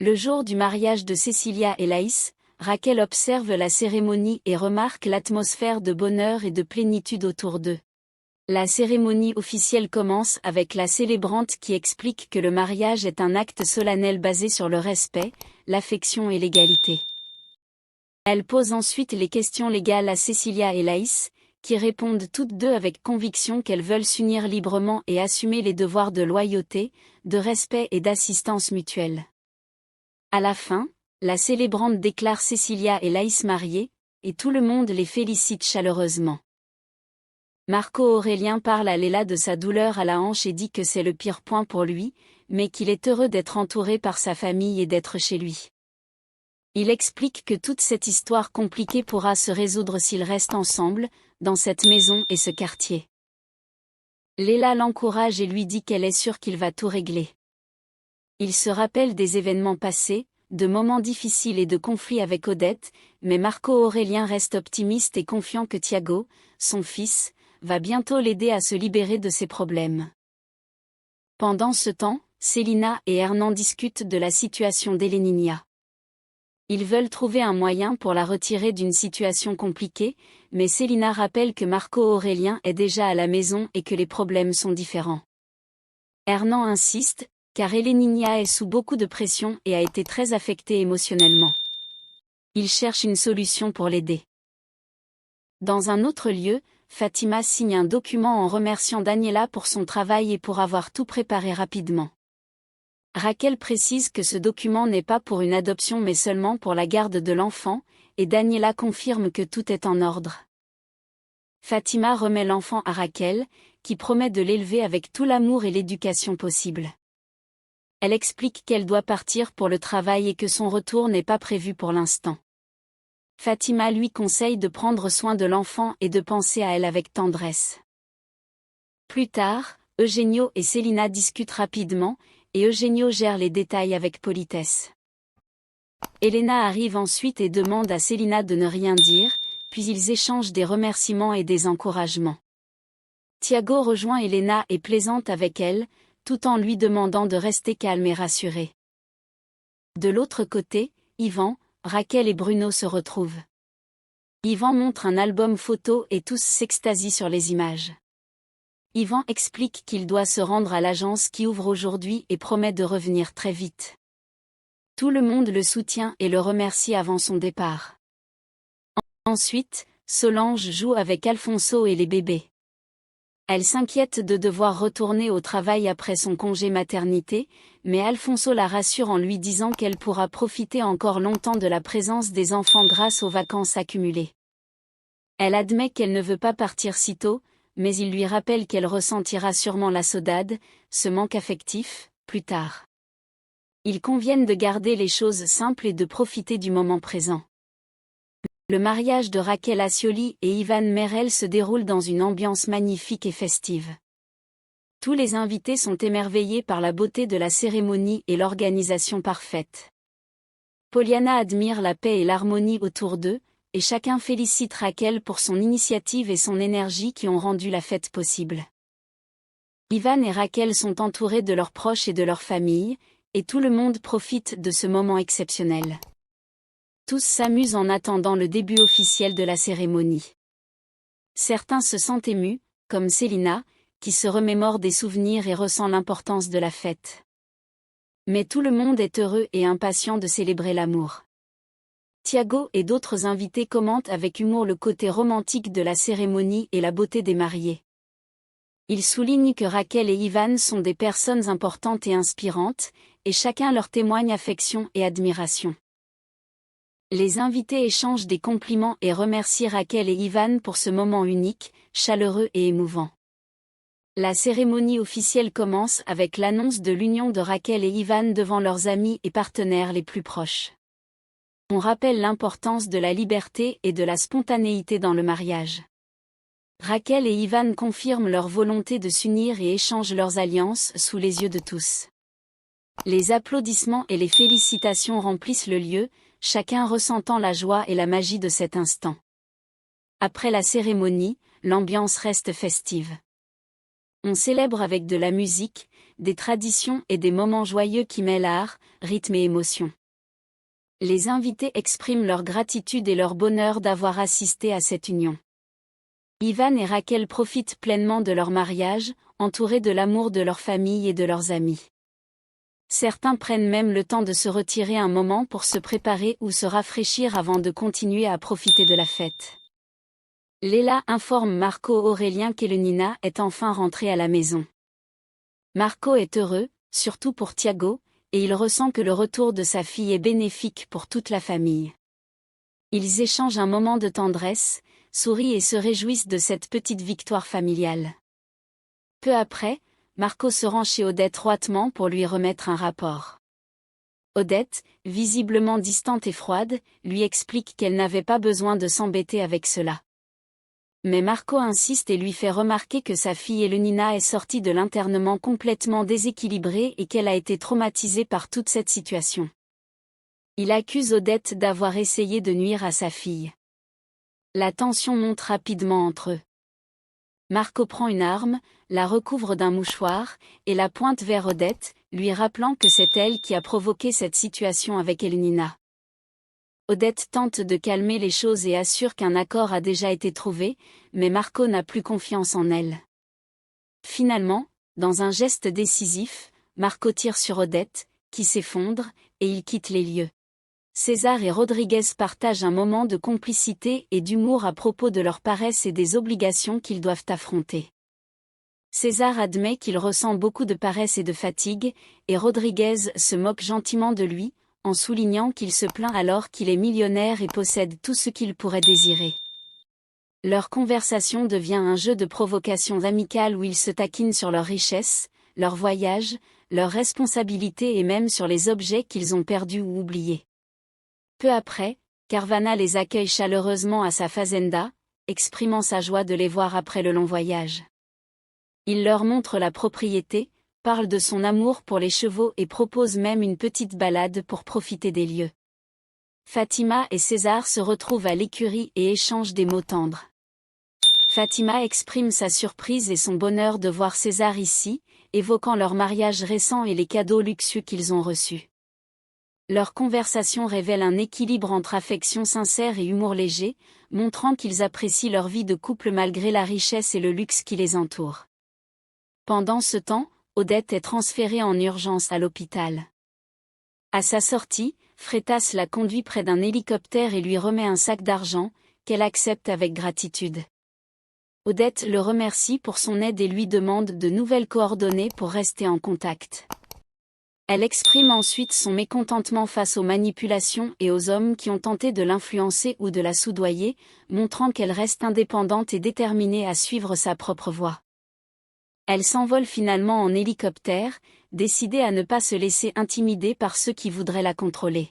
Le jour du mariage de Cécilia et Laïs, Raquel observe la cérémonie et remarque l'atmosphère de bonheur et de plénitude autour d'eux. La cérémonie officielle commence avec la célébrante qui explique que le mariage est un acte solennel basé sur le respect, l'affection et l'égalité. Elle pose ensuite les questions légales à Cécilia et Laïs, qui répondent toutes deux avec conviction qu'elles veulent s'unir librement et assumer les devoirs de loyauté, de respect et d'assistance mutuelle. À la fin, la célébrante déclare Cécilia et Laïs mariées, et tout le monde les félicite chaleureusement. Marco Aurélien parle à Léla de sa douleur à la hanche et dit que c'est le pire point pour lui, mais qu'il est heureux d'être entouré par sa famille et d'être chez lui. Il explique que toute cette histoire compliquée pourra se résoudre s'ils restent ensemble, dans cette maison et ce quartier. Léla l'encourage et lui dit qu'elle est sûre qu'il va tout régler. Il se rappelle des événements passés, de moments difficiles et de conflits avec Odette, mais Marco Aurélien reste optimiste et confiant que Thiago, son fils, va bientôt l'aider à se libérer de ses problèmes. Pendant ce temps, Célina et Hernan discutent de la situation d'Héléninia. Ils veulent trouver un moyen pour la retirer d'une situation compliquée, mais Célina rappelle que Marco Aurélien est déjà à la maison et que les problèmes sont différents. Hernan insiste, car Héléninia est sous beaucoup de pression et a été très affectée émotionnellement. Il cherche une solution pour l'aider. Dans un autre lieu, Fatima signe un document en remerciant Daniela pour son travail et pour avoir tout préparé rapidement. Raquel précise que ce document n'est pas pour une adoption mais seulement pour la garde de l'enfant, et Daniela confirme que tout est en ordre. Fatima remet l'enfant à Raquel, qui promet de l'élever avec tout l'amour et l'éducation possible. Elle explique qu'elle doit partir pour le travail et que son retour n'est pas prévu pour l'instant. Fatima lui conseille de prendre soin de l'enfant et de penser à elle avec tendresse. Plus tard, Eugenio et Célina discutent rapidement, et Eugenio gère les détails avec politesse. Elena arrive ensuite et demande à Célina de ne rien dire, puis ils échangent des remerciements et des encouragements. Thiago rejoint Elena et plaisante avec elle, tout en lui demandant de rester calme et rassurée. De l'autre côté, Yvan, Raquel et Bruno se retrouvent. Yvan montre un album photo et tous s'extasient sur les images. Yvan explique qu'il doit se rendre à l'agence qui ouvre aujourd'hui et promet de revenir très vite. Tout le monde le soutient et le remercie avant son départ. Ensuite, Solange joue avec Alfonso et les bébés. Elle s'inquiète de devoir retourner au travail après son congé maternité, mais Alfonso la rassure en lui disant qu'elle pourra profiter encore longtemps de la présence des enfants grâce aux vacances accumulées. Elle admet qu'elle ne veut pas partir si tôt, mais il lui rappelle qu'elle ressentira sûrement la saudade, ce manque affectif, plus tard. Ils conviennent de garder les choses simples et de profiter du moment présent. Le mariage de Raquel Ascioli et Ivan Merel se déroule dans une ambiance magnifique et festive. Tous les invités sont émerveillés par la beauté de la cérémonie et l'organisation parfaite. Poliana admire la paix et l'harmonie autour d'eux, et chacun félicite Raquel pour son initiative et son énergie qui ont rendu la fête possible. Ivan et Raquel sont entourés de leurs proches et de leur famille, et tout le monde profite de ce moment exceptionnel. Tous s'amusent en attendant le début officiel de la cérémonie. Certains se sentent émus, comme Célina, qui se remémore des souvenirs et ressent l'importance de la fête. Mais tout le monde est heureux et impatient de célébrer l'amour. Thiago et d'autres invités commentent avec humour le côté romantique de la cérémonie et la beauté des mariés. Ils soulignent que Raquel et Ivan sont des personnes importantes et inspirantes, et chacun leur témoigne affection et admiration. Les invités échangent des compliments et remercient Raquel et Ivan pour ce moment unique, chaleureux et émouvant. La cérémonie officielle commence avec l'annonce de l'union de Raquel et Ivan devant leurs amis et partenaires les plus proches. On rappelle l'importance de la liberté et de la spontanéité dans le mariage. Raquel et Ivan confirment leur volonté de s'unir et échangent leurs alliances sous les yeux de tous. Les applaudissements et les félicitations remplissent le lieu, chacun ressentant la joie et la magie de cet instant. Après la cérémonie, l'ambiance reste festive. On célèbre avec de la musique, des traditions et des moments joyeux qui mêlent art, rythme et émotion. Les invités expriment leur gratitude et leur bonheur d'avoir assisté à cette union. Ivan et Raquel profitent pleinement de leur mariage, entourés de l'amour de leur famille et de leurs amis. Certains prennent même le temps de se retirer un moment pour se préparer ou se rafraîchir avant de continuer à profiter de la fête. Léla informe Marco Aurélien qu'Elenina est enfin rentrée à la maison. Marco est heureux, surtout pour Thiago, et il ressent que le retour de sa fille est bénéfique pour toute la famille. Ils échangent un moment de tendresse, sourient et se réjouissent de cette petite victoire familiale. Peu après, Marco se rend chez Odette roitement pour lui remettre un rapport. Odette, visiblement distante et froide, lui explique qu'elle n'avait pas besoin de s'embêter avec cela. Mais Marco insiste et lui fait remarquer que sa fille Elenina est sortie de l'internement complètement déséquilibrée et qu'elle a été traumatisée par toute cette situation. Il accuse Odette d'avoir essayé de nuire à sa fille. La tension monte rapidement entre eux. Marco prend une arme, la recouvre d'un mouchoir, et la pointe vers Odette, lui rappelant que c'est elle qui a provoqué cette situation avec Elenina. Odette tente de calmer les choses et assure qu'un accord a déjà été trouvé, mais Marco n'a plus confiance en elle. Finalement, dans un geste décisif, Marco tire sur Odette, qui s'effondre, et il quitte les lieux. César et Rodriguez partagent un moment de complicité et d'humour à propos de leur paresse et des obligations qu'ils doivent affronter. César admet qu'il ressent beaucoup de paresse et de fatigue, et Rodriguez se moque gentiment de lui, en soulignant qu'il se plaint alors qu'il est millionnaire et possède tout ce qu'il pourrait désirer. Leur conversation devient un jeu de provocations amicales où ils se taquinent sur leurs richesses, leurs voyages, leurs responsabilités et même sur les objets qu'ils ont perdus ou oubliés. Peu après, Carvana les accueille chaleureusement à sa fazenda, exprimant sa joie de les voir après le long voyage. Il leur montre la propriété, parle de son amour pour les chevaux et propose même une petite balade pour profiter des lieux. Fatima et César se retrouvent à l'écurie et échangent des mots tendres. Fatima exprime sa surprise et son bonheur de voir César ici, évoquant leur mariage récent et les cadeaux luxueux qu'ils ont reçus. Leur conversation révèle un équilibre entre affection sincère et humour léger, montrant qu'ils apprécient leur vie de couple malgré la richesse et le luxe qui les entoure. Pendant ce temps, Odette est transférée en urgence à l'hôpital. À sa sortie, Freitas la conduit près d'un hélicoptère et lui remet un sac d'argent, qu'elle accepte avec gratitude. Odette le remercie pour son aide et lui demande de nouvelles coordonnées pour rester en contact. Elle exprime ensuite son mécontentement face aux manipulations et aux hommes qui ont tenté de l'influencer ou de la soudoyer, montrant qu'elle reste indépendante et déterminée à suivre sa propre voie. Elle s'envole finalement en hélicoptère, décidée à ne pas se laisser intimider par ceux qui voudraient la contrôler.